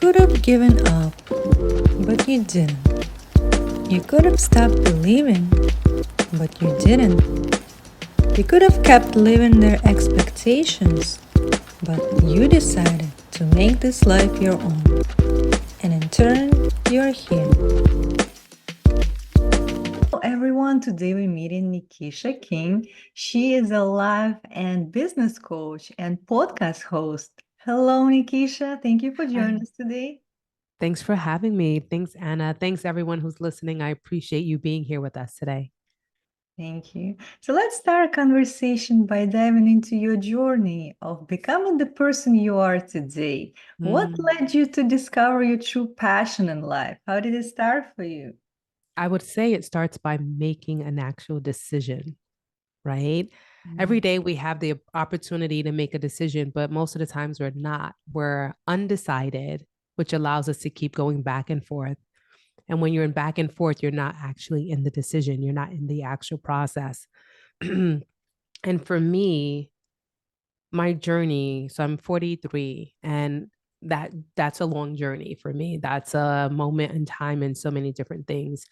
could have given up, but you didn't. You could have stopped believing, but you didn't. You could have kept living their expectations, but you decided to make this life your own. And in turn, you're here. Hello everyone, today we're meeting Nikisha King. She is a life and business coach and podcast host. Hello, Nikisha. Thank you for joining Hi. us today. Thanks for having me. Thanks, Anna. Thanks, everyone who's listening. I appreciate you being here with us today. Thank you. So let's start our conversation by diving into your journey of becoming the person you are today. What Mm, led you to discover your true passion in life? How did it start for you? I would say it starts by making an actual decision, right? Every Mm. day we have the opportunity to make a decision, but most of the times we're not. We're undecided, which allows us to keep going back and forth. And when you're in back and forth, you're not actually in the decision, you're not in the actual process. And for me, my journey, so I'm 43, and that's a long journey for me. That's a moment in time in so many different things.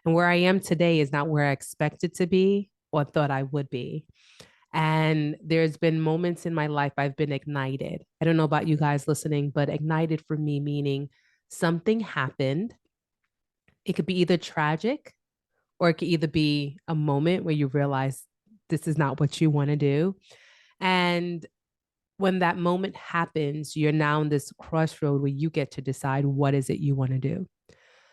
And where I am today is not where I expected to be or thought I would be. And there's been moments in my life I've been ignited. I don't know about you guys listening, but ignited for me meaning something happened. It could be either tragic or it could either be a moment where you realize this is not what you want to do. And when that moment happens, you're now in this crossroad where you get to decide what is it you want to do.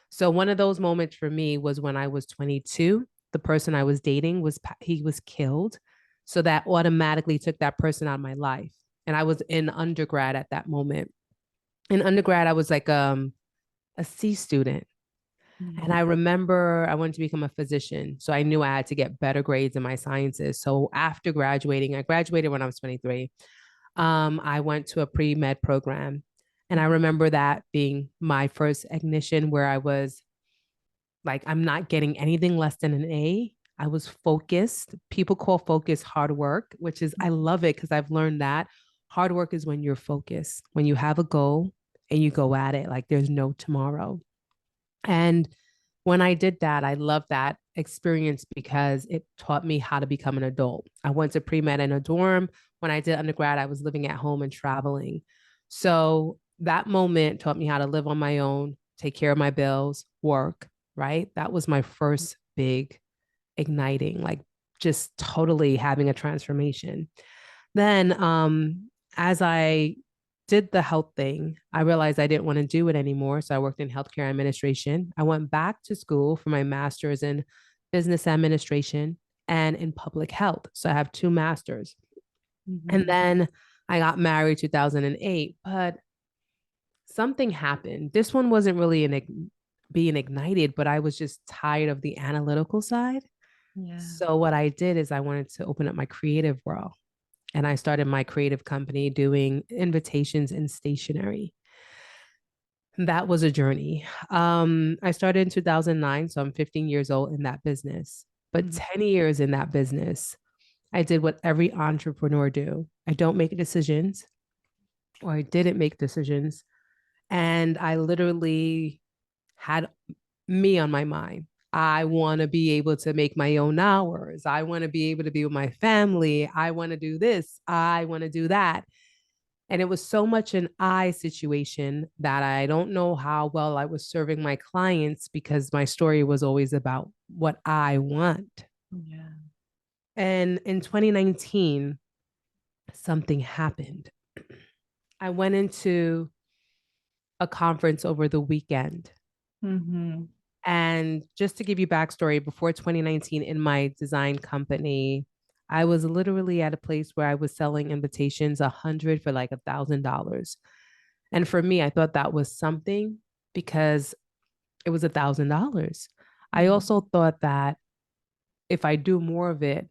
So one of those moments for me was when I was 22. The person I was dating he was killed. So that automatically took that person out of my life. And I was in undergrad at that moment. In undergrad, I was like a C student. And Yeah. I remember I wanted to become a physician. So I knew I had to get better grades in my sciences. So after graduating, I graduated when I was 23. I went to a pre med program. And I remember that being my first ignition where I was like, I'm not getting anything less than an A. I was focused. People call focus hard work, which is, I love it because I've learned that hard work is when you're focused, when you have a goal and you go at it like there's no tomorrow. And when I did that, I loved that experience because it taught me how to become an adult. I went to pre med in a dorm. When I did undergrad, I was living at home and traveling. So that moment taught me how to live on my own, take care of my bills, work, right? That was my first big igniting, like just totally having a transformation. Then, as I did the health thing, I realized I didn't want to do it anymore. So I worked in healthcare administration. I went back to school for my master's in business administration and in public health. So I have two masters. And Mhm. then I got married 2008, but something happened. This one wasn't really being ignited, but I was just tired of the analytical side. Yeah. So what I did is I wanted to open up my creative world and I started my creative company doing invitations and stationery. That was a journey. I started in 2009, so I'm 15 years old in that business. But Mhm. 10 years in that business, I did what every entrepreneur do. I don't make decisions, or I didn't make decisions, and I literally had me on my mind. I want to be able to make my own hours. I want to be able to be with my family. I want to do this. I want to do that. And it was so much an I situation that I don't know how well I was serving my clients because my story was always about what I want. Yeah. And in 2019, something happened. I went into a conference over the weekend. Mhm. And just to give you backstory, before 2019 in my design company, I was literally at a place where I was selling invitations 100 for like $1,000. And for me, I thought that was something because it was $1,000. I Mhm. also thought that if I do more of it,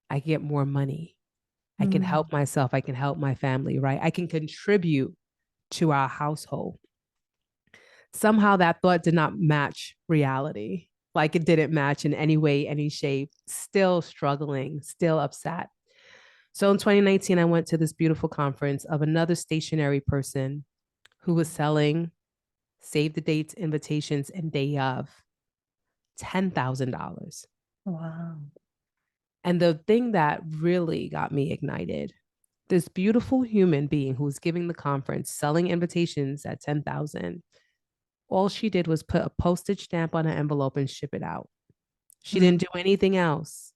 I get more money. I can Mhm. help myself. I can help my family, right? I can contribute to our household. Somehow that thought did not match reality. Like it didn't match in any way, any shape. Still struggling, still upset. So in 2019, I went to this beautiful conference of another stationary person who was selling. save the dates, invitations, and day of, $10,000. Wow. And the thing that really got me ignited, this beautiful human being who was giving the conference, selling invitations at 10,000, all she did was put a postage stamp on an envelope and ship it out. She didn't do anything else.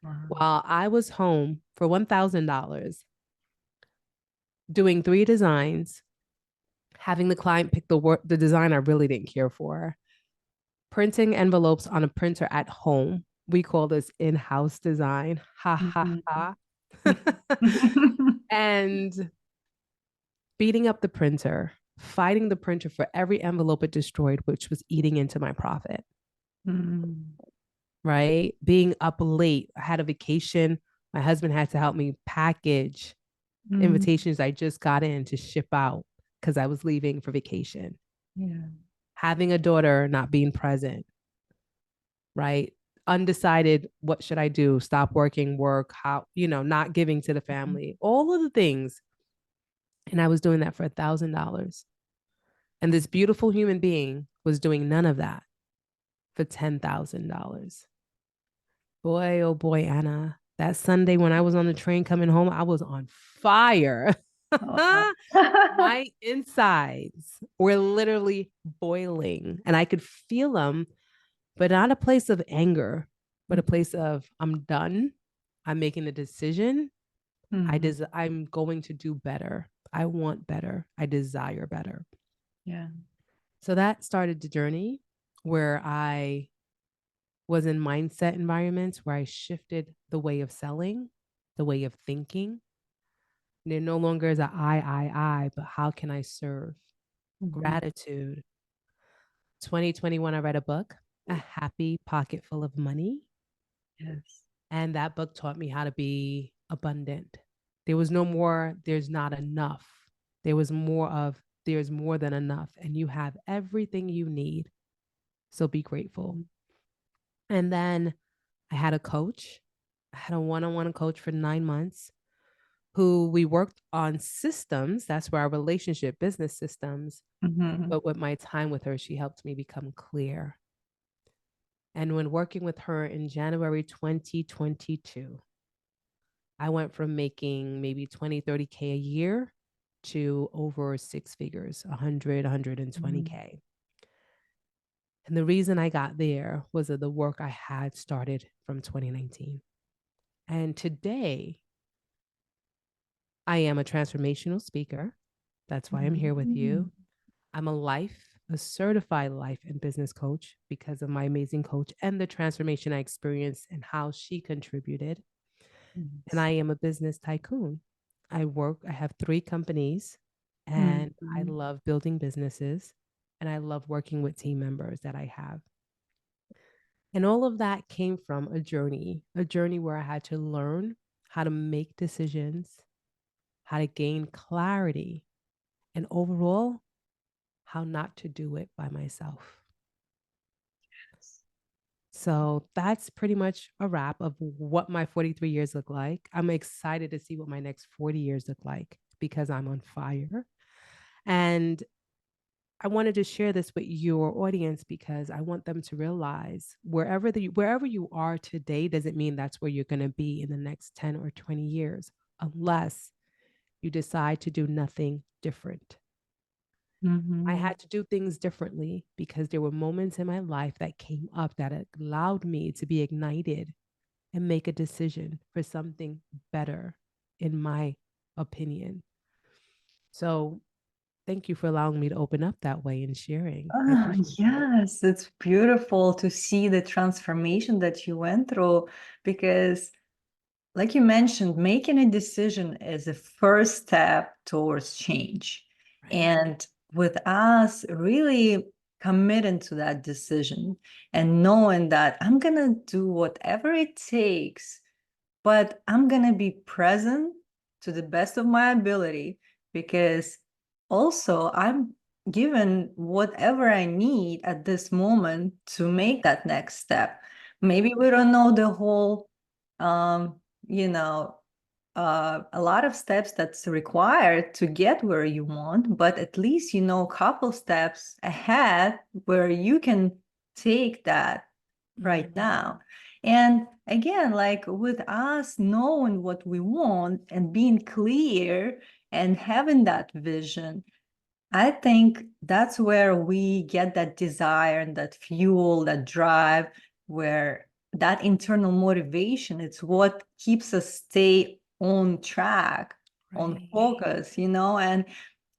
Wow. While I was home for $1,000 doing 3 designs, having the client pick the design I really didn't care for, printing envelopes on a printer at home. We call this in-house design. Ha ha ha. And beating up the printer, fighting the printer for every envelope it destroyed, which was eating into my profit. Right? Being up late. I had a vacation. My husband had to help me package invitations I just got in to ship out because I was leaving for vacation. Yeah. Having a daughter, not being present, right? Undecided, what should I do? Stop working, work, how, not giving to the family, all of the things. And I was doing that for $1,000. And this beautiful human being was doing none of that for $10,000. Boy, oh boy, Anna, that Sunday when I was on the train coming home, I was on fire. Wow. My insides were literally boiling and I could feel them, but not a place of anger, but a place of I'm done. I'm making a decision. I'm going to do better. I want better. I desire better. Yeah. So that started the journey where I was in mindset environments where I shifted the way of selling, the way of thinking. There no longer is a I, but how can I serve? Gratitude. 2021, I read a book, A Happy Pocket Full of Money. Yes. And that book taught me how to be abundant. There was no more, there's not enough. There was more of, there's more than enough. And you have everything you need. So be grateful. And then I had a coach. I had a one-on-one coach for 9 months who we worked on systems. That's where our relationship, business systems. But with my time with her, she helped me become clear. And when working with her in January 2022, I went from making maybe 20, 30K a year to over 6 figures, 100, 120K. And the reason I got there was of the work I had started from 2019. And today, I am a transformational speaker. That's why I'm here with you. I'm a certified life and business coach because of my amazing coach and the transformation I experienced and how she contributed. And I am a business tycoon. I have 3 companies and I love building businesses and I love working with team members that I have. And all of that came from a journey where I had to learn how to make decisions, how to gain clarity, and overall, how not to do it by myself. So that's pretty much a wrap of what my 43 years look like. I'm excited to see what my next 40 years look like because I'm on fire. And I wanted to share this with your audience because I want them to realize wherever you are today doesn't mean that's where you're going to be in the next 10 or 20 years, unless you decide to do nothing different. I had to do things differently because there were moments in my life that came up that allowed me to be ignited and make a decision for something better, in my opinion. So thank you for allowing me to open up that way and sharing. I appreciate Yes, it's beautiful to see the transformation that you went through because, like you mentioned, making a decision is the first step towards change. Right. And with us really committing to that decision and knowing that I'm going to do whatever it takes, but I'm going to be present to the best of my ability because also I'm given whatever I need at this moment to make that next step. Maybe we don't know the whole, you know, a lot of steps that's required to get where you want, but at least you know a couple steps ahead where you can take that right now. And again, like with us knowing what we want and being clear and having that vision, I think that's where we get that desire and that fuel, that drive, where that internal motivation, it's what keeps us stay on track, on Right. focus, and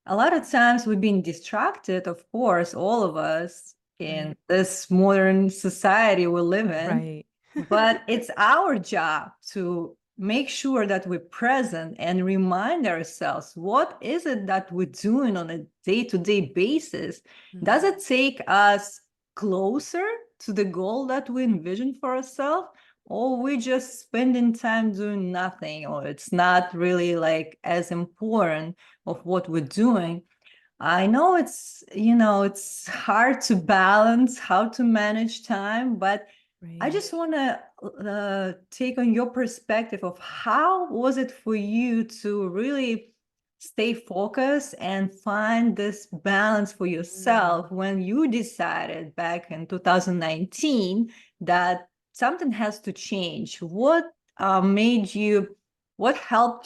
a lot of times we've been distracted, of course, all of us in this modern society we live in. Right. But it's our job to make sure that we're present and remind ourselves what is it that we're doing on a day-to-day basis. Does it take us closer to the goal that we envision for ourselves, or we just spending time doing nothing, or it's not really like as important of what we're doing? I know it's hard to balance how to manage time, but I Right. just want to take on your perspective of how was it for you to really stay focused and find this balance for yourself when you decided back in 2019 that something has to change? What helped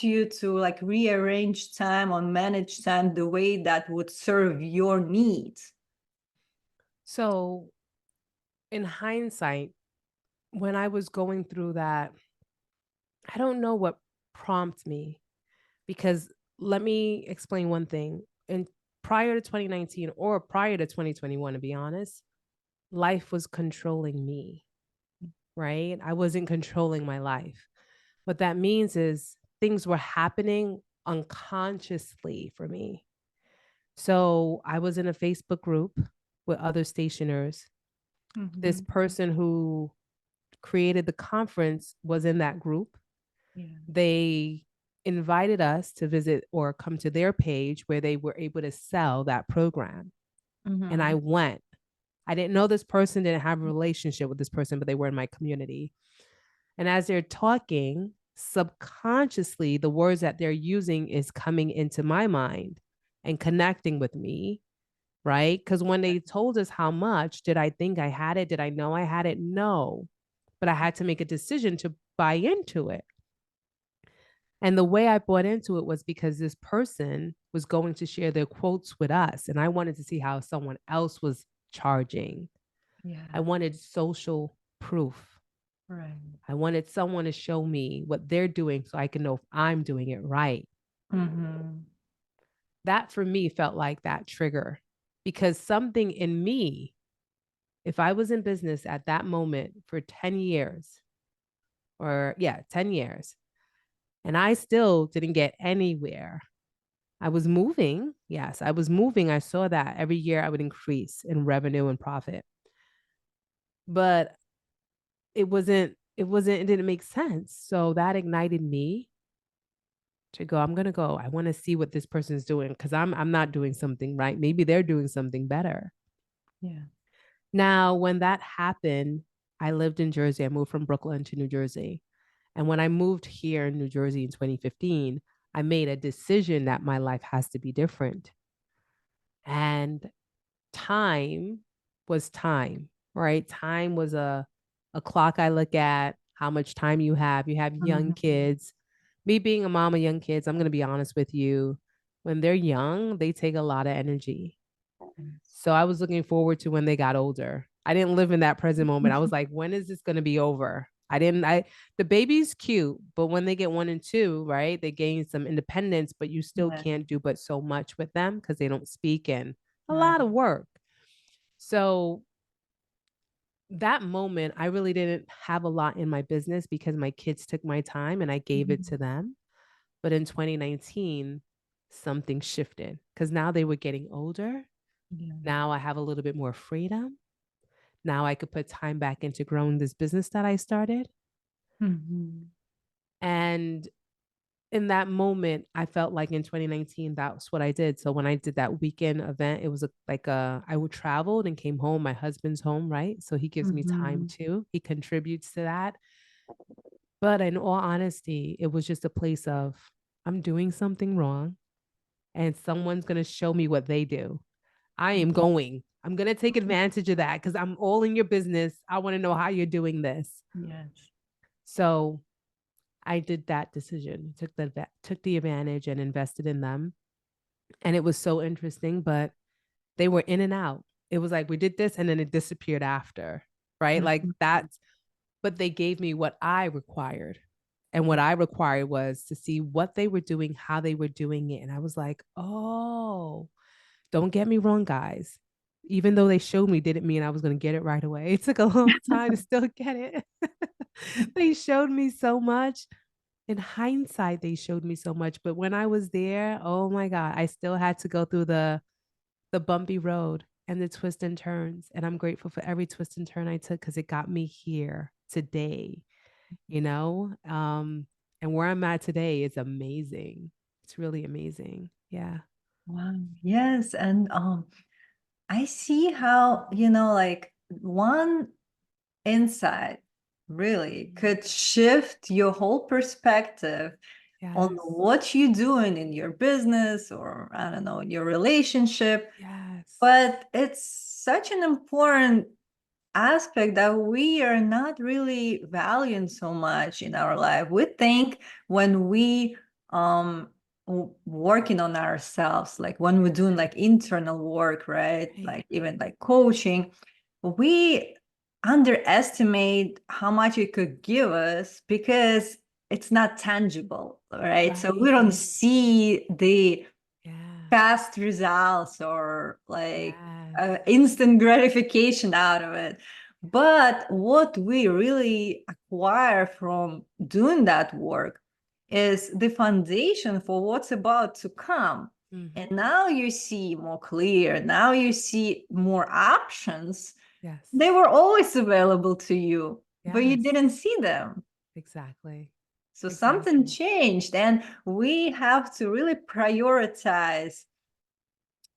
you to like rearrange time or manage time the way that would serve your needs? So, in hindsight, when I was going through that, I don't know what prompted me because let me explain one thing. And prior to 2019 or prior to 2021, to be honest, life was controlling me, right? I wasn't controlling my life. What that means is things were happening unconsciously for me. So I was in a Facebook group with other stationers. This person who created the conference was in that group. Yeah. They invited us to visit or come to their page where they were able to sell that program. And I went. I didn't know this person, didn't have a relationship with this person, but they were in my community. And as they're talking, subconsciously, the words that they're using is coming into my mind and connecting with me, right? Because when they told us how much, did I think I had it? Did I know I had it? No. But I had to make a decision to buy into it. And the way I bought into it was because this person was going to share their quotes with us. And I wanted to see how someone else was charging. Yeah. I wanted social proof. Right. I wanted someone to show me what they're doing so I can know if I'm doing it right. That for me felt like that trigger because something in me, if I was in business at that moment for 10 years, or yeah, 10 years, and I still didn't get anywhere. I was moving. Yes, I was moving. I saw that every year I would increase in revenue and profit. But it didn't make sense. So that ignited me to go, I'm gonna go. I want to see what this person's doing because I'm not doing something right. Maybe they're doing something better. Yeah. Now, when that happened, I lived in Jersey. I moved from Brooklyn to New Jersey. And when I moved here in New Jersey in 2015, I made a decision that my life has to be different. And time was time, right? Time was a clock I look at, how much time you have. You have young kids. Me being a mom of young kids, I'm going to be honest with you. When they're young, they take a lot of energy. So I was looking forward to when they got older. I didn't live in that present moment. I was like, when is this going to be over? The baby's cute, but when they get 1 and 2, right, they gain some independence, but you still Yeah. can't do but so much with them because they don't speak and a Right. lot of work. So that moment, I really didn't have a lot in my business because my kids took my time and I gave it to them. But in 2019, something shifted because now they were getting older. Yeah. Now I have a little bit more freedom. Now I could put time back into growing this business that I started. And in that moment, I felt like in 2019, that's what I did. So when I did that weekend event, it was I would traveled and came home. My husband's home, right? So he gives me time too. He contributes to that. But in all honesty, it was just a place of I'm doing something wrong and someone's going to show me what they do. I am going. I'm going to take advantage of that because I'm all in your business. I want to know how you're doing this. Yes. So I did that decision, took the advantage and invested in them. And it was so interesting, but they were in and out. It was like we did this and then it disappeared after, right? Like Mhm. that's, but they gave me what I required. And what I required was to see what they were doing, how they were doing it. And I was like, oh, don't get me wrong, guys. Even though they showed me, didn't mean I was going to get it right away. It took a long time to still get it. They showed me so much. In hindsight, they showed me so much. But when I was there, oh my God, I still had to go through the bumpy road and the twists and turns. And I'm grateful for every twist and turn I took because it got me here today, you know? And where I'm at today is amazing. It's really amazing. Yeah. Wow. Yes. And I see how, like one insight really could shift your whole perspective on Yes. what you're doing in your business or, I don't know, in your relationship. Yes. But it's such an important aspect that we are not really valuing so much in our life. We think when we working on ourselves, like when we're doing like internal work, right? Right. Like even like coaching, we underestimate how much it could give us because it's not tangible, right? So we don't Right. see the Yeah. fast results or like Yes. instant gratification out of it. But what we really acquire from doing that work is the foundation for what's about to come. And Mm-hmm. now you see more clear, now you see more options. Yes. They were always available to you, but you Yes. didn't see them. Exactly. So something Exactly. changed, and we have to really prioritize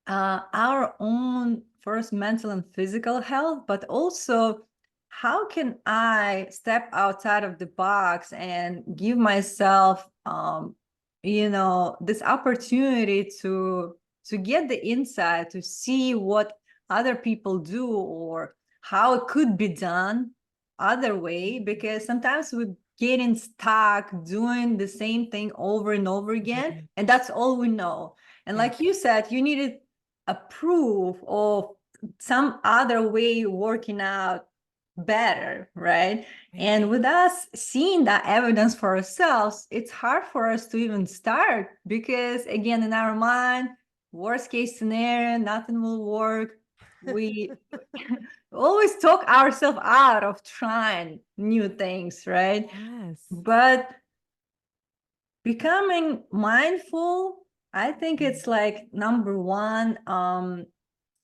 our own first mental and physical health, but also how can I step outside of the box and give myself, this opportunity to get the insight, to see what other people do or how it could be done other way, because sometimes we're getting stuck doing the same thing over and over again, Again. and that's all we know. And Yes. like you said, you needed a proof of some other way working out better, right? Right. And with us seeing that evidence for ourselves, it's hard for us to even start because, again, in our mind, worst case scenario, nothing will work. We always talk ourselves out of trying new things, right? Yes. But becoming mindful, I think it's like number one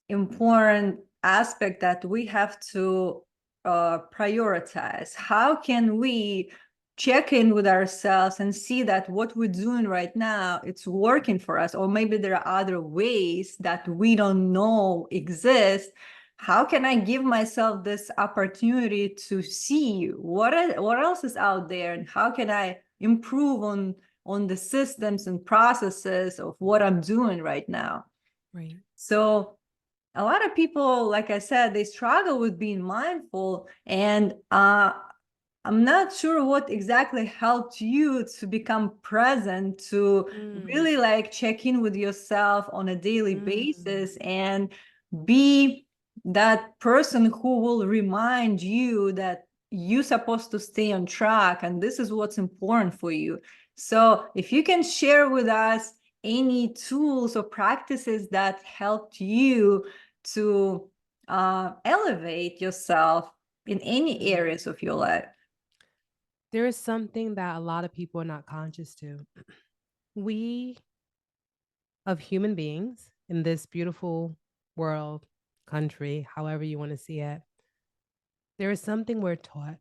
important aspect that we have to prioritize. How can we check in with ourselves and see that what we're doing right now, it's working for us, or maybe there are other ways that we don't know exist. How can I give myself this opportunity to see what else is out there, and how can I improve on the systems and processes of what I'm doing right now? Right. So a lot of people, like I said, they struggle with being mindful, and I'm not sure what exactly helped you to become present, to Mm. really like check in with yourself on a daily Mm. basis and be that person who will remind you that you're supposed to stay on track and this is what's important for you. So if you can share with us any tools or practices that helped you to elevate yourself in any Mm. areas of your life. There is something that a lot of people are not conscious to. We, of human beings in this beautiful world, country, however you want to see it, there is something we're taught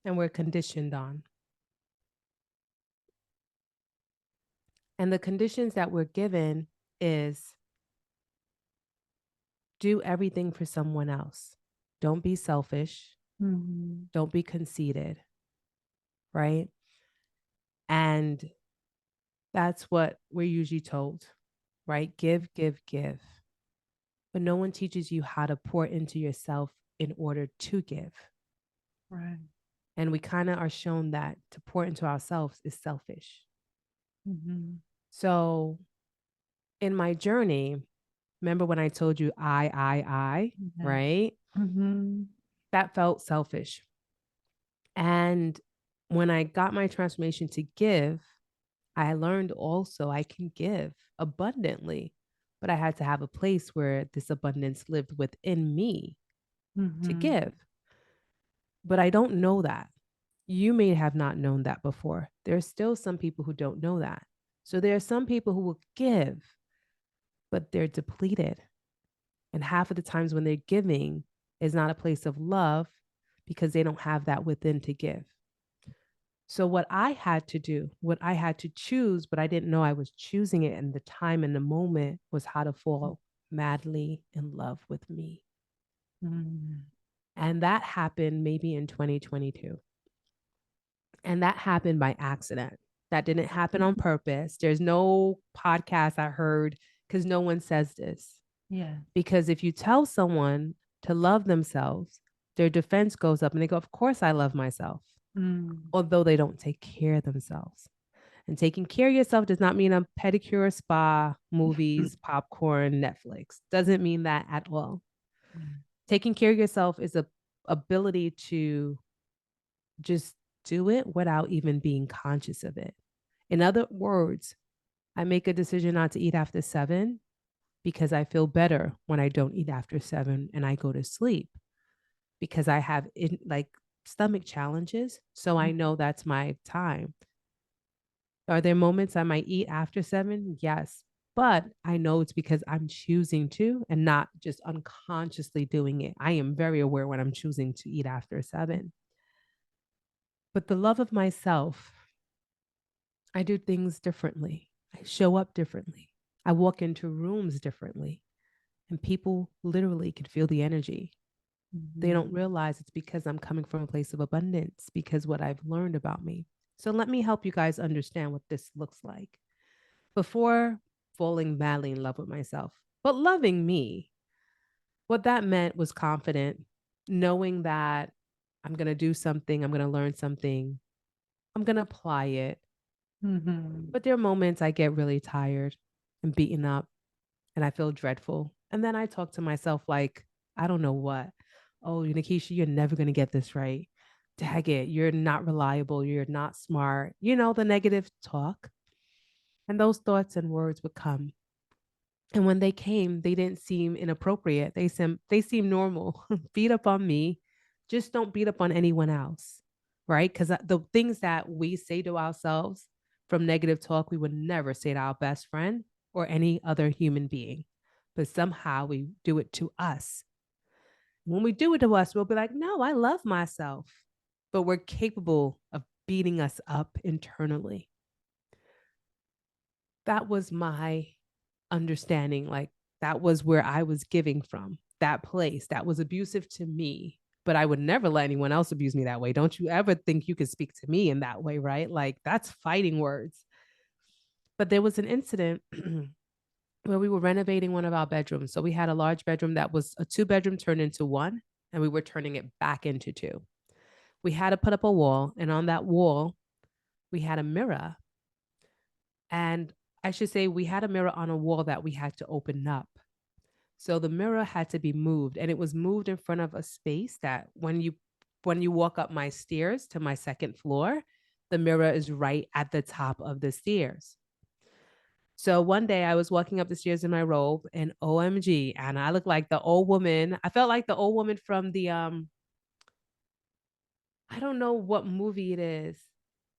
and we're conditioned on. And the conditions that we're given is do everything for someone else. Don't be selfish. Mhm. Don't be conceited, right? And that's what we're usually told, right? Give, give, give. But no one teaches you how to pour into yourself in order to give. Right. And we kind of are shown that to pour into ourselves is selfish. Mm-hmm. So in my journey, remember when I told you Yeah. right? Mm-hmm. That felt selfish. And when I got my transformation to give, I learned also I can give abundantly, but I had to have a place where this abundance lived within me to Mm-hmm. give. But I don't know that. You may have not known that before. There are still some people who don't know that. So there are some people who will give, but they're depleted. And half of the times when they're giving is not a place of love because they don't have that within to give. So what I had to do, what I had to choose, but I didn't know I was choosing it, and the time and the moment was how to fall madly in love with me. Mm-hmm. And that happened maybe in 2022. And that happened by accident. That didn't happen on purpose. There's no podcast I heard because no one says this. Yeah. Because if you tell someone to love themselves, their defense goes up and they go, of course, I love myself, Mm. although they don't take care of themselves. And taking care of yourself does not mean a pedicure, spa, movies, popcorn, Netflix. Doesn't mean that at all. Yeah. Taking care of yourself is a ability to just do it without even being conscious of it. In other words, I make a decision not to eat after 7 because I feel better when I don't eat after 7 and I go to sleep because I have like stomach challenges. So I know that's my time. Are there moments I might eat after 7? Yes. But I know it's because I'm choosing to and not just unconsciously doing it. I am very aware when I'm choosing to eat after 7. But the love of myself, I do things differently. I show up differently. I walk into rooms differently. And people literally can feel the energy. They Mm-hmm. don't realize it's because I'm coming from a place of abundance, because what I've learned about me. So let me help you guys understand what this looks like. Before falling madly in love with myself, but loving me, what that meant was confident, knowing that I'm going to do something, I'm going to learn something, I'm going to apply it. Mm-hmm. But there are moments I get really tired and beaten up and I feel dreadful. And then I talk to myself like, I don't know what. Oh, Nikisha, you're never going to get this right. Dag it. You're not reliable. You're not smart. You know, the negative talk. And those thoughts and words would come. And when they came, they didn't seem inappropriate. They seem normal. Beat up on me. Just don't beat up on anyone else. Right? Because the things that we say to ourselves from negative talk, we would never say to our best friend or any other human being. But somehow we do it to us. When we do it to us, we'll be like, no, I love myself. But we're capable of beating us up internally. That was my understanding. Like, that was where I was giving from, that place that was abusive to me. But I would never let anyone else abuse me that way. Don't you ever think you could speak to me in that way, right? Like, that's fighting words. But there was an incident where we were renovating one of our bedrooms. So we had a large bedroom that was a 2-bedroom turned into one, and we were turning it back into 2. We had to put up a wall, and on that wall, we had a mirror. And I should say, we had a mirror on a wall that we had to open up. So the mirror had to be moved, and it was moved in front of a space that when you walk up my stairs to my second floor, the mirror is right at the top of the stairs. So one day I was walking up the stairs in my robe, and OMG, and I looked like the old woman. I felt like the old woman from the I don't know what movie it is.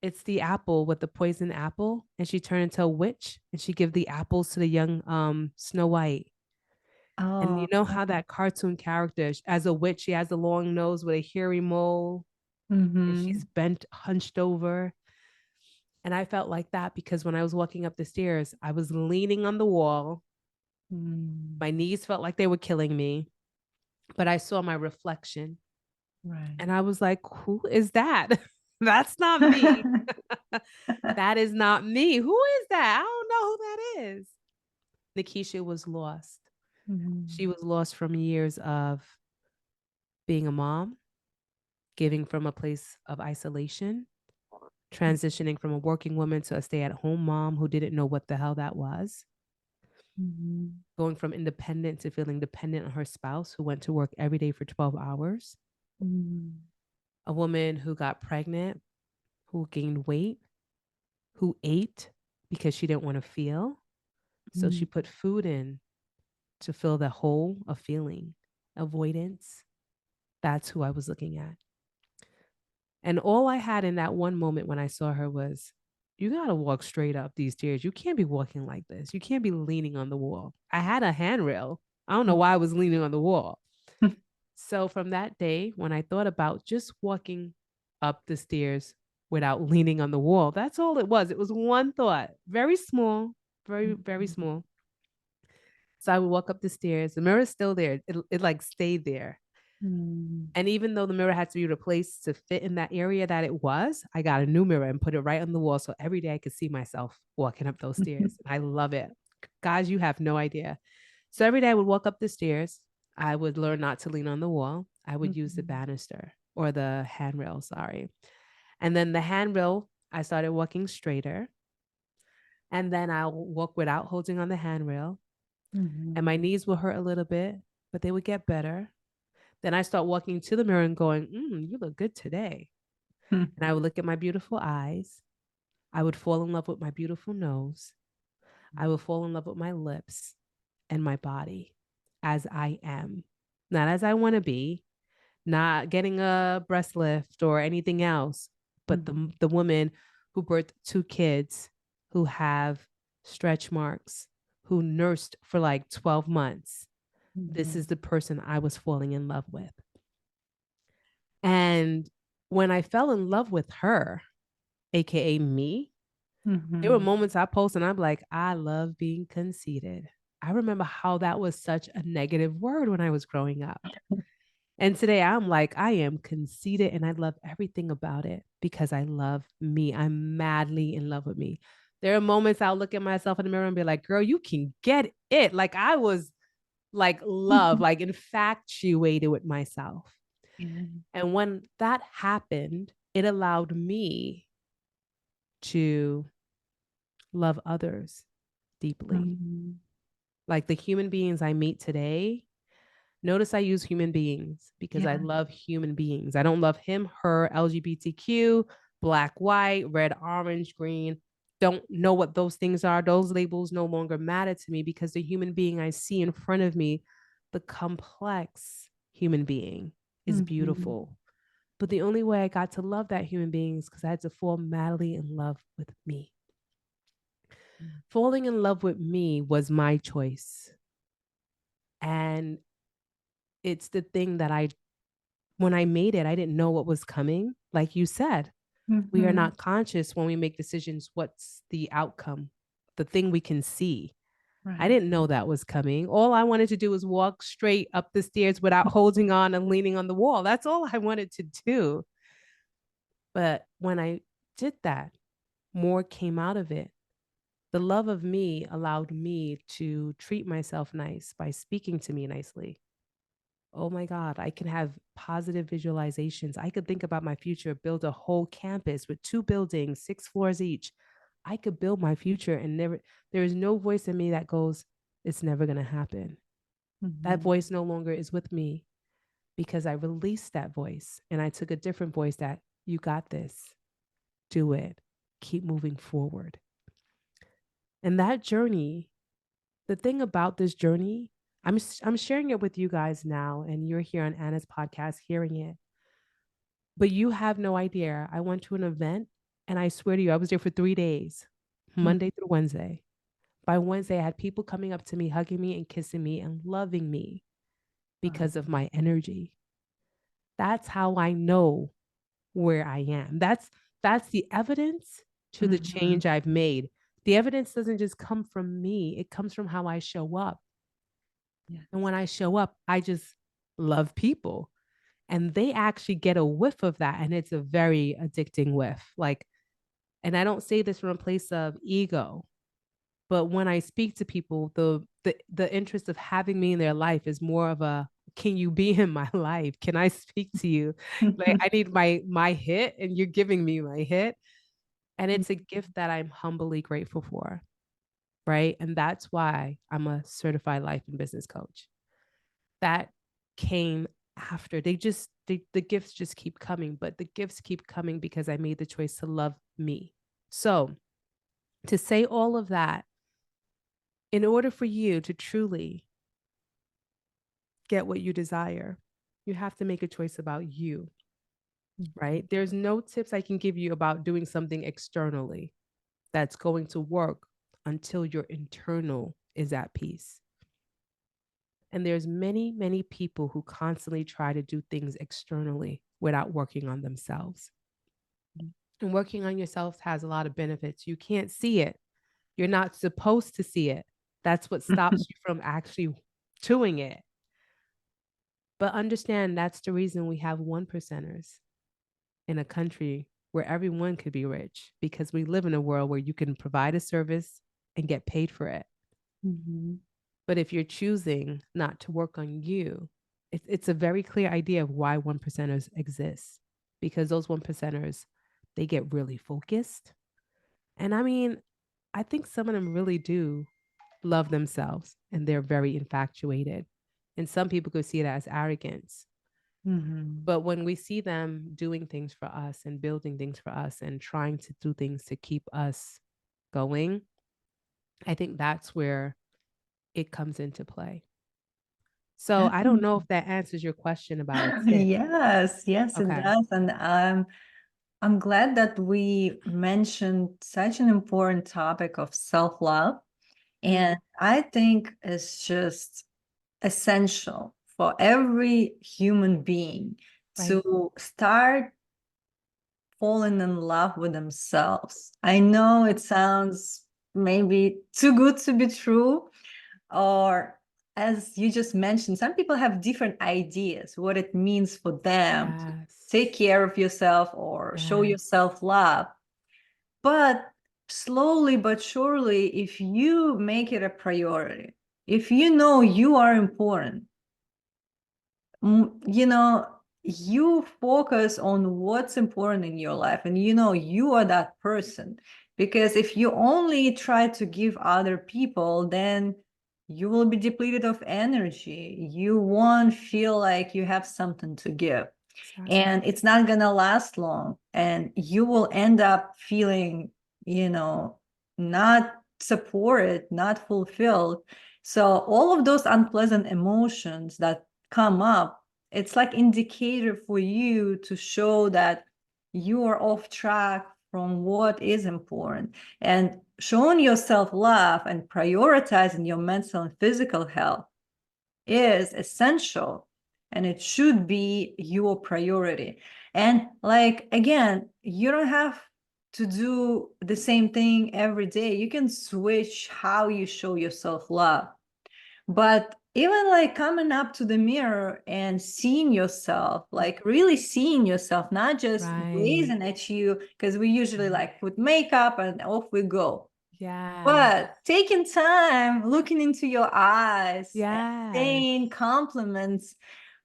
It's the apple with the poison apple, and she turned into a witch, and she give the apples to the young Snow White. And you Oh. know how that cartoon character, as a witch, she has a long nose with a hairy mole, and Mm-hmm. she's bent, hunched over. And I felt like that because when I was walking up the stairs, I was leaning on the wall. Mm. My knees felt like they were killing me, but I saw my reflection. Right. And I was like, who is that? That's not me. That is not me. Who is that? I don't know who that is. Nikisha was lost. She was lost from years of being a mom, giving from a place of isolation, transitioning from a working woman to a stay at home mom who didn't know what the hell that was, going from independent to feeling dependent on her spouse who went to work every day for 12 hours, a woman who got pregnant, who gained weight, who ate because she didn't want to feel. So she put food in to fill the hole of feeling, avoidance. That's who I was looking at. And all I had in that one moment when I saw her was, you got to walk straight up these stairs. You can't be walking like this. You can't be leaning on the wall. I had a handrail. I don't know why I was leaning on the wall. So from that day, when I thought about just walking up the stairs without leaning on the wall, that's all it was. It was one thought, very small, very, very small. So I would walk up the stairs. The mirror is still there. It like stayed there. And even though the mirror had to be replaced to fit in that area that it was, I got a new mirror and put it right on the wall. So every day I could see myself walking up those stairs. I love it. Guys, you have no idea. So every day I would walk up the stairs. I would learn not to lean on the wall. I would use the banister or the handrail, sorry. And then the handrail, I started walking straighter. And then I'll walk without holding on the handrail. And my knees will hurt a little bit, but they would get better. Then I start walking to the mirror and going, you look good today. And I would look at my beautiful eyes. I would fall in love with my beautiful nose. I would fall in love with my lips and my body as I am, not as I want to be, not getting a breast lift or anything else, but the woman who birthed 2 kids, who have stretch marks, who nursed for like 12 months. This is the person I was falling in love with. And when I fell in love with her, AKA me, there were moments I post and I'm like, I love being conceited. I remember how that was such a negative word when I was growing up. And today I'm like, I am conceited and I love everything about it because I love me. I'm madly in love with me. There are moments I'll look at myself in the mirror and be like, girl, you can get it. Like I was like love, like infatuated with myself. And when that happened, it allowed me to love others deeply. Like the human beings I meet today, notice I use human beings because I love human beings. I don't love him, her, LGBTQ, black, white, red, orange, green. Don't know what those things are. Those labels no longer matter to me because the human being I see in front of me, the complex human being, is beautiful. But the only way I got to love that human being is because I had to fall madly in love with me. Falling in love with me was my choice. And it's the thing that when I made it, I didn't know what was coming. Like you said, we are not conscious when we make decisions. What's the outcome? The thing we can see. I didn't know that was coming. All I wanted to do was walk straight up the stairs without holding on and leaning on the wall. That's all I wanted to do. But when I did that, more came out of it. The love of me allowed me to treat myself nice by speaking to me nicely. Oh my God, I can have positive visualizations. I could think about my future, build a whole campus with 2 buildings, 6 floors each. I could build my future and there is no voice in me that goes, it's never going to happen. That voice no longer is with me because I released that voice and I took a different voice that you got this, do it, keep moving forward. And that journey, the thing about this journey, I'm sharing it with you guys now, and you're here on Anna's podcast hearing it. But you have no idea. I went to an event, and I swear to you, I was there for 3 days, Monday through Wednesday. By Wednesday, I had people coming up to me, hugging me and kissing me and loving me because of my energy. That's how I know where I am. That's the evidence to the change I've made. The evidence doesn't just come from me. It comes from how I show up. And when I show up, I just love people. And they actually get a whiff of that. And it's a very addicting whiff. Like, and I don't say this from a place of ego, but when I speak to people, the interest of having me in their life is more of a, can you be in my life? Can I speak to you? Like I need my hit and you're giving me my hit. And it's a gift that I'm humbly grateful for. Right. And that's why I'm a certified life and business coach. That came after. The gifts just keep coming, but the gifts keep coming because I made the choice to love me. So to say all of that, in order for you to truly get what you desire, you have to make a choice about you, right? There's no tips I can give you about doing something externally that's going to work until your internal is at peace. And there's many people who constantly try to do things externally without working on themselves. And working on yourself has a lot of benefits. You can't see it. You're not supposed to see it. That's what stops you from actually doing it. But understand that's the reason we have 1%ers in a country where everyone could be rich, because we live in a world where you can provide a service and get paid for it. Mm-hmm. But if you're choosing not to work on you, it's a very clear idea of why 1%ers exist, because those 1%ers, they get really focused. And I mean, I think some of them really do love themselves and they're very infatuated. And some people could see it as arrogance. Mm-hmm. But when we see them doing things for us and building things for us and trying to do things to keep us going, I think that's where it comes into play. So I don't know if that answers your question about a tip. Yes, yes, it Okay. does. And I'm glad that we mentioned such an important topic of self-love. And I think it's just essential for every human being Right. to start falling in love with themselves. I know it sounds maybe too good to be true, or as you just mentioned, some people have different ideas what it means for them to Yes. take care of yourself or show Yes. yourself love. But slowly but surely, if you make it a priority, if you know you are important, you know, you focus on what's important in your life and you know you are that person. Because if you only try to give other people, then you will be depleted of energy. You won't feel like you have something to give. Exactly. And it's not going to last long. And you will end up feeling, you know, not supported, not fulfilled. So all of those unpleasant emotions that come up, it's like indicator for you to show that you are off track from what is important. And showing yourself love and prioritizing your mental and physical health is essential, and it should be your priority. And like again, you don't have to do the same thing every day. You can switch how you show yourself love. But even like coming up to the mirror and seeing yourself, like really seeing yourself, not just Right. gazing at you, because we usually like put makeup and off we go. Yes. But taking time, looking into your eyes and Yes. saying compliments.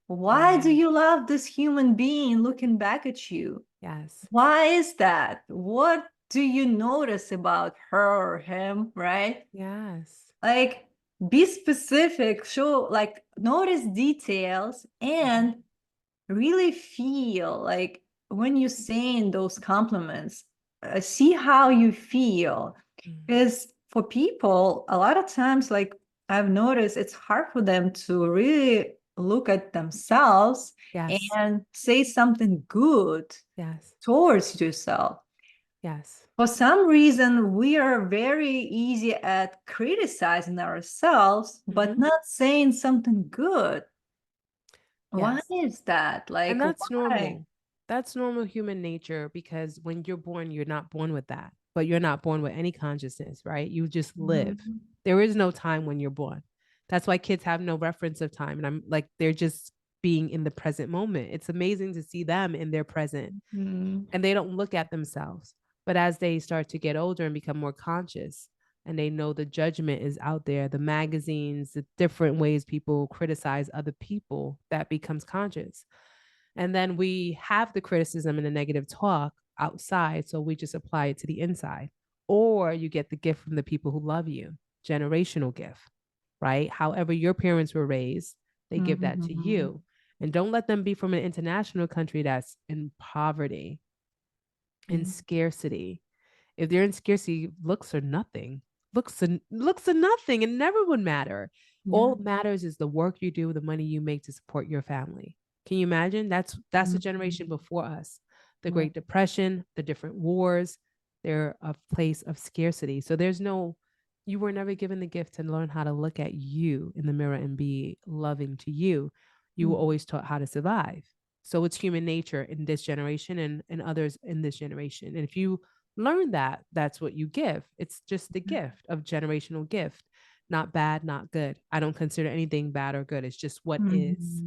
Why do Yes. you love this human being looking back at you? Yes. Why is that? What do you notice about her or him, right? Yes. Like, be specific, show, like, notice details and really feel like when you're saying those compliments, see how you feel. Because for people, a lot of times, like I've noticed, it's hard for them to really look at themselves Yes. and say something good Yes. towards yourself. Yes. For some reason, we are very easy at criticizing ourselves, but Mm-hmm. not saying something good. Why Yes. is that? And Like, that's why? normal. That's normal human nature, because when you're born, you're not born with that, but you're not born with any consciousness, right? You just live. Mhm. There is no time when you're born. That's why kids have no reference of time. And I'm like, they're just being in the present moment. It's amazing to see them in their present, and they don't look at themselves. But as they start to get older and become more conscious, and they know the judgment is out there, the magazines, the different ways people criticize other people, that becomes conscious. And then we have the criticism and the negative talk outside, so we just apply it to the inside. Or you get the gift from the people who love you, generational gift, right? However your parents were raised, they give that to you. And don't let them be from an international country that's in poverty, in scarcity. If they're in scarcity, looks are nothing. Looks are nothing. It never would matter. All that matters is the work you do, the money you make to support your family. Can you imagine? That's the generation before us. The Great Depression, the different wars, they're a place of scarcity. So you were never given the gift to learn how to look at you in the mirror and be loving to you. You were always taught how to survive. So it's human nature in this generation and others in this generation. And if you learn that, that's what you give. It's just the gift of generational gift. Not bad, not good. I don't consider anything bad or good. It's just what is,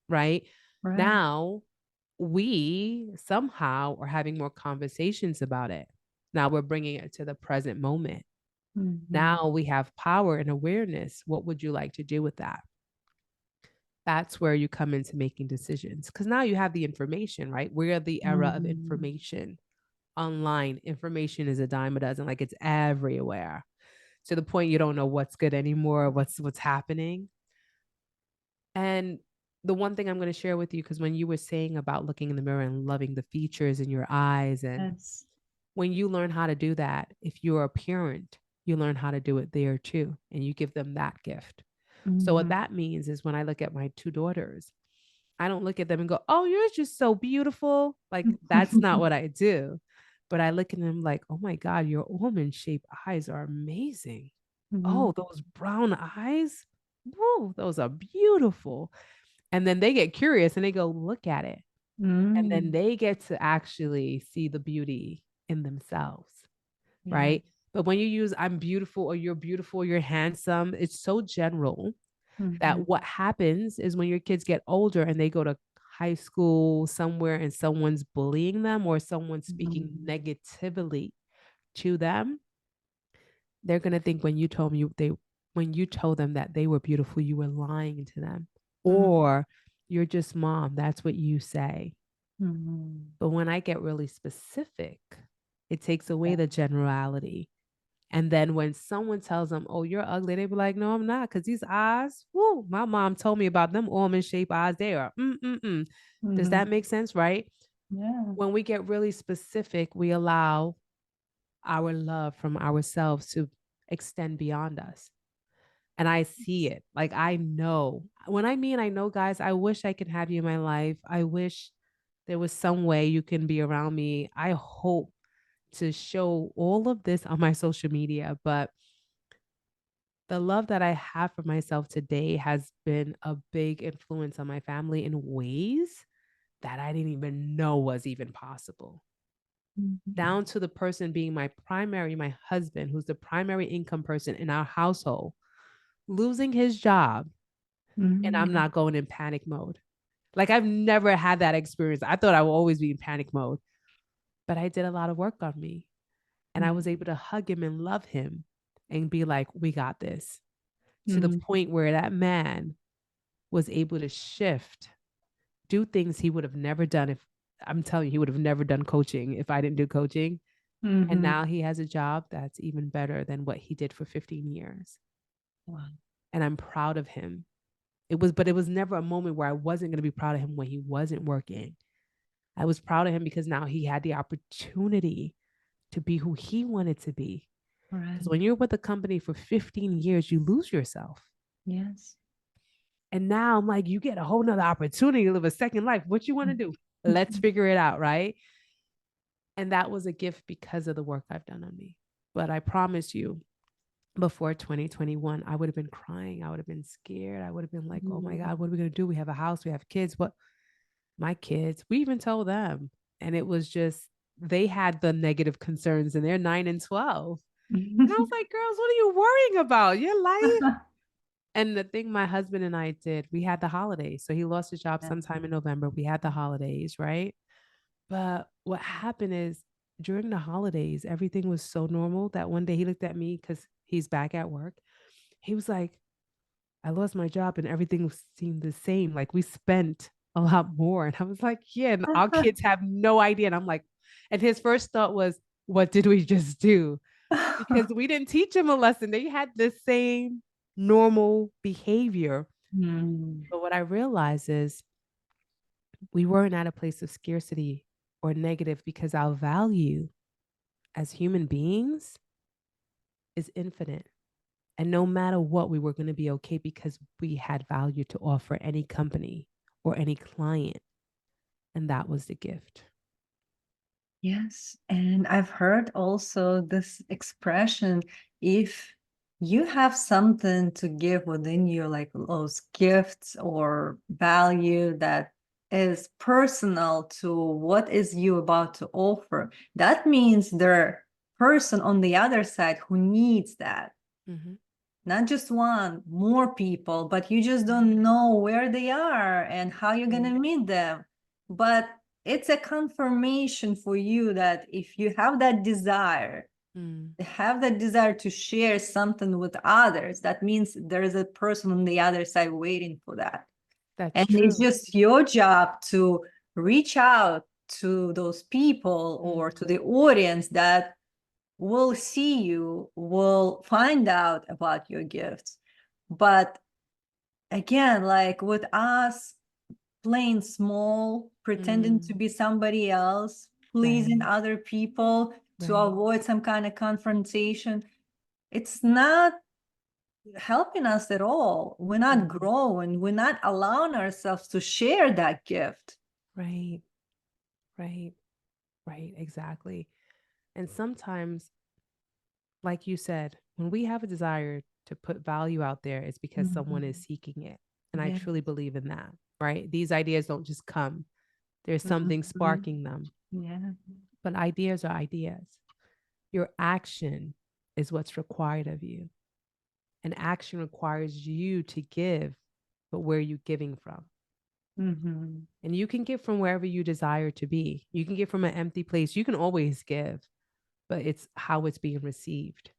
right? Now we somehow are having more conversations about it. Now we're bringing it to the present moment. Now we have power and awareness. What would you like to do with that? That's where you come into making decisions, because now you have the information, right? We're the era of information. Online information is a dime a dozen, like it's everywhere, to the point you don't know what's good anymore, what's happening. And the one thing I'm going to share with you, because when you were saying about looking in the mirror and loving the features in your eyes, and when you learn how to do that, if you're a parent, you learn how to do it there too, and you give them that gift. So what that means is when I look at my two daughters, I don't look at them and go, oh, you're just so beautiful. Like, that's not what I do. But I look at them like, oh my God, your almond-shaped eyes are amazing. Oh, those brown eyes. Whoa, those are beautiful. And then they get curious and they go look at it. And then they get to actually see the beauty in themselves. Right. But when you use I'm beautiful or you're handsome, it's so general that what happens is when your kids get older and they go to high school somewhere and someone's bullying them or someone's speaking negatively to them, they're going to think when you told them that they were beautiful, you were lying to them, or you're just mom. That's what you say. But when I get really specific, it takes away the generality. And then when someone tells them, oh, you're ugly, they be like, no, I'm not. Because these eyes, whoo, my mom told me about them almond-shaped eyes. They are, Does that make sense, right? Yeah. When we get really specific, we allow our love from ourselves to extend beyond us. And I see it. Like, I know. When I know, guys, I wish I could have you in my life. I wish there was some way you can be around me. I hope to show all of this on my social media, but the love that I have for myself today has been a big influence on my family in ways that I didn't even know was even possible. Down to the person being my husband, who's the primary income person in our household, losing his job, and I'm not going in panic mode. Like, I've never had that experience. I thought I would always be in panic mode, but I did a lot of work on me. And I was able to hug him and love him and be like, we got this. To the point where that man was able to shift, do things he would have never done if, I'm telling you, he would have never done coaching if I didn't do coaching. And now he has a job that's even better than what he did for 15 years. Wow. And I'm proud of him. But it was never a moment where I wasn't going to be proud of him when he wasn't working. I was proud of him because now he had the opportunity to be who he wanted to be. Because when you're with a company for 15 years, you lose yourself. Yes. And now I'm like, you get a whole nother opportunity to live a second life. What you want to do? Let's figure it out, right? And that was a gift because of the work I've done on me. But I promise you, before 2021, I would have been crying. I would have been scared. I would have been like, oh my God, what are we going to do? We have a house, we have kids. What? My kids, we even told them. And it was just, they had the negative concerns and they're 9 and 12. And I was like, girls, what are you worrying about? Your life. And the thing my husband and I did, we had the holidays. So he lost his job Yeah. sometime in November. We had the holidays, right? But what happened is during the holidays, everything was so normal that one day he looked at me because he's back at work. He was like, I lost my job and everything seemed the same. Like we spent a lot more. And I was like, yeah, and our kids have no idea. And I'm like, and his first thought was, what did we just do? Because we didn't teach him a lesson. They had the same normal behavior. Mm. But what I realized is we weren't at a place of scarcity or negative because our value as human beings is infinite. And no matter what, we were going to be okay because we had value to offer any company or any client. And that was the gift. Yes, and I've heard also this expression, if you have something to give within you, like those gifts or value that is personal to what is you about to offer, that means there person on the other side who needs that. Mm-hmm. Not just one, more people, but you just don't know where they are and how you're going to meet them. But it's a confirmation for you that if you have that desire, to share something with others, that means there is a person on the other side waiting for that. That's And it's true. just your job to reach out to those people or to the audience that will see you, will find out about your gifts. But again, like with us playing small, pretending to be somebody else, pleasing Right. other people to Right. avoid some kind of confrontation, it's not helping us at all. We're not growing, we're not allowing ourselves to share that gift. Right. Right. Right. Exactly. And sometimes, like you said, when we have a desire to put value out there, it's because someone is seeking it. And I Yeah. truly believe in that, right? These ideas don't just come, there's something sparking them. Yeah. But ideas are ideas. Your action is what's required of you. And action requires you to give, but where are you giving from? Mm-hmm. And you can give from wherever you desire to be. You can give from an empty place. You can always give, but it's how it's being received.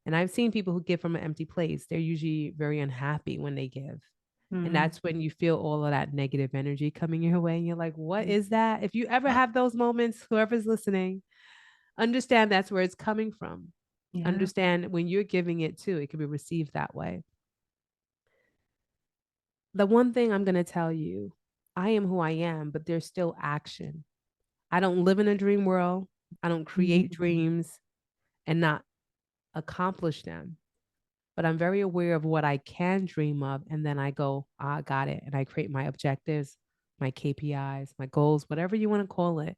And I've seen people who give from an empty place. They're usually very unhappy when they give. And Mm-hmm. that's when you feel all of that negative energy coming your way. And you're like, what is that? If you ever have those moments, whoever's listening, understand that's where it's coming from. Yeah. Understand when you're giving it too, it can be received that way. The one thing I'm going to tell you, I am who I am, but there's still action. I don't live in a dream world. I don't create Mhm. dreams and not accomplish them. But I'm very aware of what I can dream of. And then I go, I got it. And I create my objectives, my KPIs, my goals, whatever you want to call it.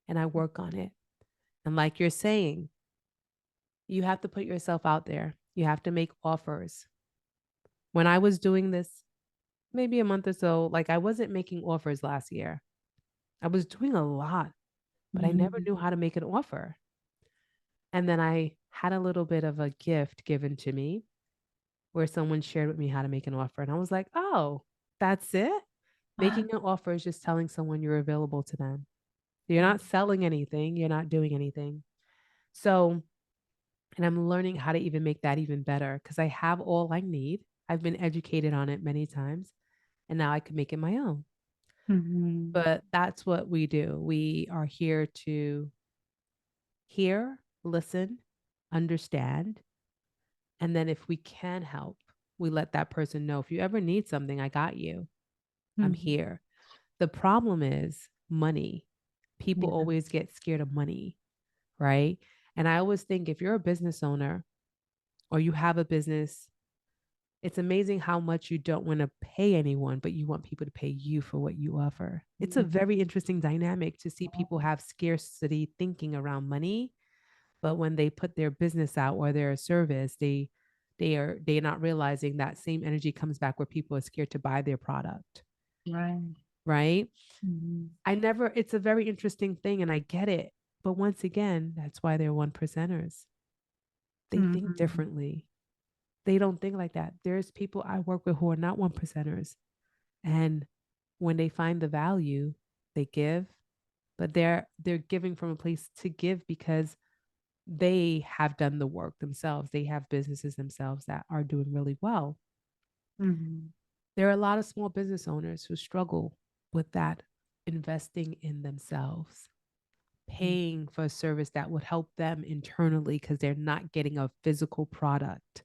And I work on it. And like you're saying, you have to put yourself out there. You have to make offers. When I was doing this, maybe a month or so, like I wasn't making offers last year. I was doing a lot, but I never Mhm. knew how to make an offer. And then I had a little bit of a gift given to me where someone shared with me how to make an offer. And I was like, oh, that's it. Making an offer is just telling someone you're available to them. You're not selling anything, you're not doing anything. So, and I'm learning how to even make that even better because I have all I need. I've been educated on it many times, and now I can make it my own. Mhm. But that's what we do. We are here to hear, listen, understand, and then if we can help, we let that person know if you ever need something, I got you. I'm Mhm. here. The problem is money. People Yeah. always get scared of money, right? And I always think if you're a business owner or you have a business, it's amazing how much you don't want to pay anyone, but you want people to pay you for what you offer. It's a Mhm. very interesting dynamic to see people have scarcity thinking around money, but when they put their business out or their service, they're not realizing that same energy comes back where people are scared to buy their product, Right. right? Mhm. It's a very interesting thing and I get it. But once again, that's why they're one percenters. They think Mhm. differently. They don't think like that. There's people I work with who are not one percenters. And when they find the value, they give, but they're giving from a place to give because they have done the work themselves. They have businesses themselves that are doing really well. Mhm. There are a lot of small business owners who struggle with that, investing in themselves, paying for a service that would help them internally because they're not getting a physical product.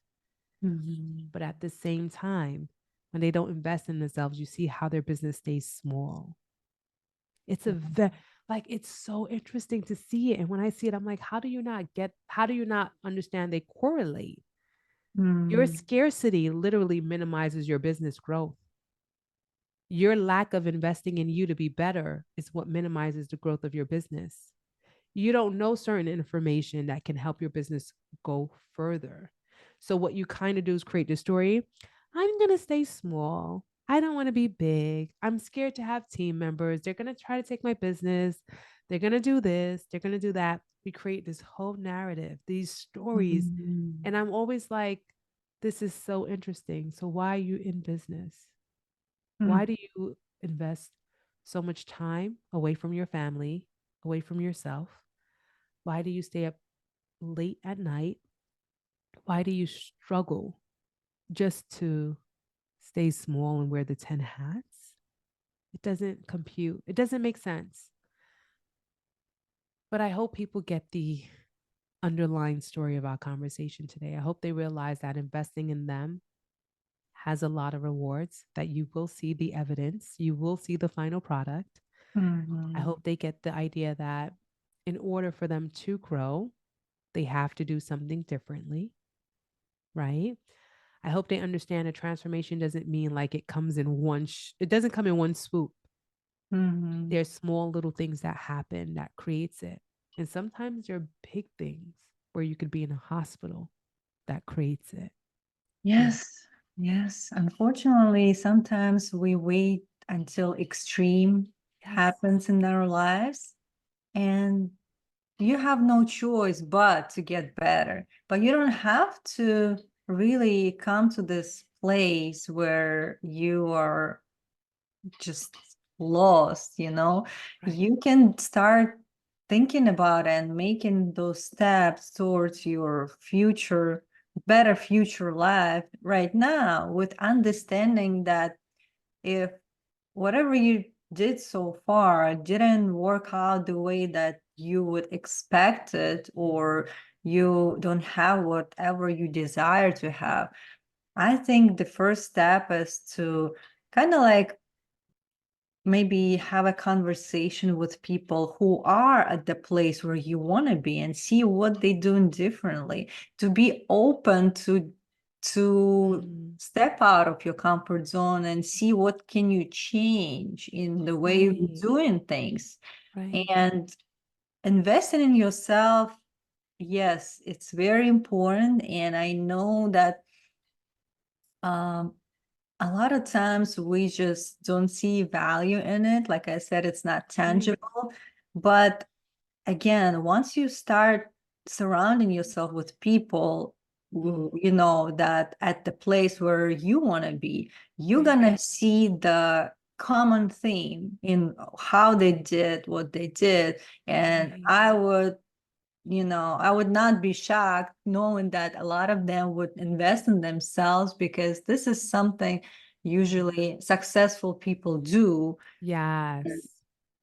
Mhm. But at the same time, when they don't invest in themselves, you see how their business stays small. It's a like it's so interesting to see it. And when I see it, I'm like, how do you not understand they correlate? Your Mhm. scarcity literally minimizes your business growth. Your lack of investing in you to be better is what minimizes the growth of your business. You don't know certain information that can help your business go further. So, what you kind of do is create the story. I'm going to stay small. I don't want to be big. I'm scared to have team members. They're going to try to take my business. They're going to do this. They're going to do that. We create this whole narrative, these stories. Mhm. And I'm always like, this is so interesting. So, why are you in business? Why Mhm. do you invest so much time away from your family, away from yourself? Why do you stay up late at night? Why do you struggle just to stay small and wear the 10 hats? It doesn't compute. It doesn't make sense. But I hope people get the underlying story of our conversation today. I hope they realize that investing in them has a lot of rewards, that you will see the evidence, you will see the final product. I Mhm. hope they get the idea that in order for them to grow, they have to do something differently, right? I hope they understand a transformation doesn't mean like it comes in it doesn't come in one swoop. Mhm. There's small little things that happen that creates it. And sometimes there are big things where you could be in a hospital that creates it. Yeah. Yes, yes. Unfortunately, sometimes we wait until extreme Yes. happens in our lives, and you have no choice but to get better. But you don't have to really come to this place where you are just lost, you know. Right. You can start thinking about and making those steps towards your future, better future life right now, with understanding that if whatever you did so far didn't work out the way that you would expect it, or you don't have whatever you desire to have, I think the first step is to kind of like maybe have a conversation with people who are at the place where you want to be and see what they're doing differently, to be open to Mm, step out of your comfort zone and see what can you change in the way you're right. doing things, Right. and investing in yourself. Yes, it's very important, and I know that um, a lot of times we just don't see value in it. Like I said, it's not Right. tangible. But again, once you start surrounding yourself with people Mm, who, that at the place where you want to be, you're right. gonna see the common theme in how they did what they did. And Right. I would not be shocked knowing that a lot of them would invest in themselves, because this is something Mm. usually successful people do Yes.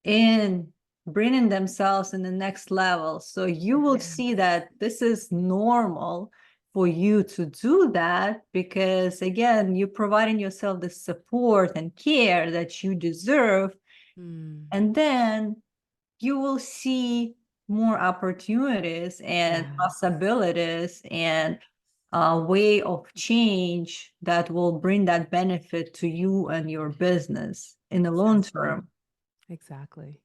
in bringing themselves in the next level. So you will see Yes. that this is normal for you to do that, because again, you're providing yourself the support and care that you deserve. Mm, And then you will see more opportunities and yes. possibilities and a way of change that will bring that benefit to you and your business in the long Exactly. term. Exactly.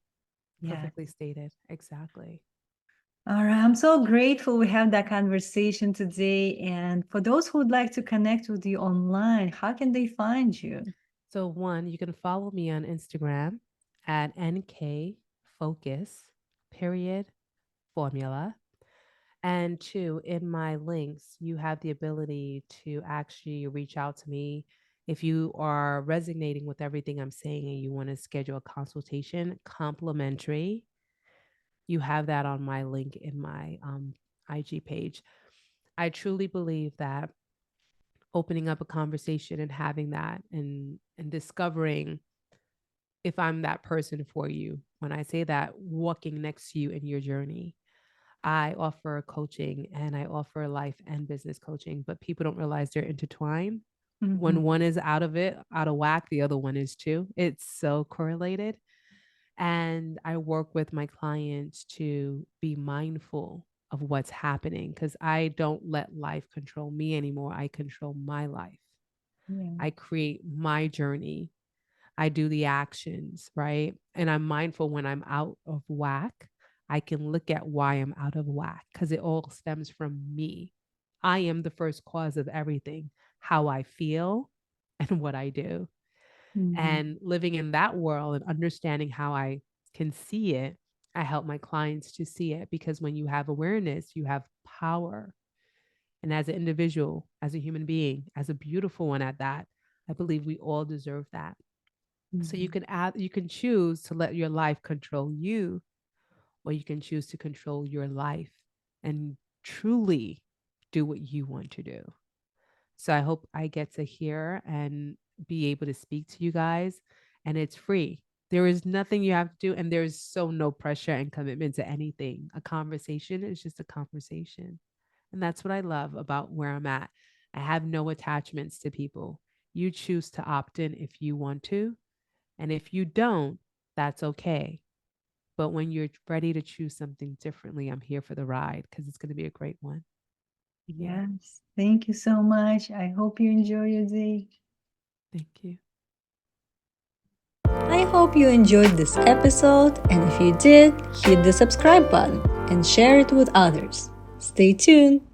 Yeah. Perfectly stated. Exactly. All right. I'm so grateful we have that conversation today. And for those who would like to connect with you online, how can they find you? So, one, you can follow me on Instagram at NK Focus period formula. And two, in my links, you have the ability to actually reach out to me if you are resonating with everything I'm saying and you want to schedule a consultation, complimentary. You have that on my link in my IG page. I truly believe that opening up a conversation and having that and discovering if I'm that person for you. When I say that, walking next to you in your journey. I offer coaching and I offer life and business coaching, but people don't realize they're intertwined. When one is out of it, out of whack, the other one is too. It's so correlated. And I work with my clients to be mindful of what's happening because I don't let life control me anymore. I control my life. Yeah. I create my journey. I do the actions, right? And I'm mindful when I'm out of whack. I can look at why I'm out of whack because it all stems from me. I am the first cause of everything, how I feel and what I do. And living in that world and understanding how I can see it, I help my clients to see it because when you have awareness, you have power. And as an individual, as a human being, as a beautiful one at that, I believe we all deserve that. So you can choose to let your life control you, or you can choose to control your life and truly do what you want to do. So I hope I get to hear and be able to speak to you guys. And it's free. There is nothing you have to do, and there's so no pressure and commitment to anything. A conversation is just a conversation. And that's what I love about where I'm at. I have no attachments to people. You choose to opt in if you want to. And if you don't, that's okay. But when you're ready to choose something differently, I'm here for the ride because it's going to be a great one. Yes. Thank you so much. I hope you enjoy your day. Thank you. I hope you enjoyed this episode, and if you did, hit the subscribe button and share it with others. Stay tuned.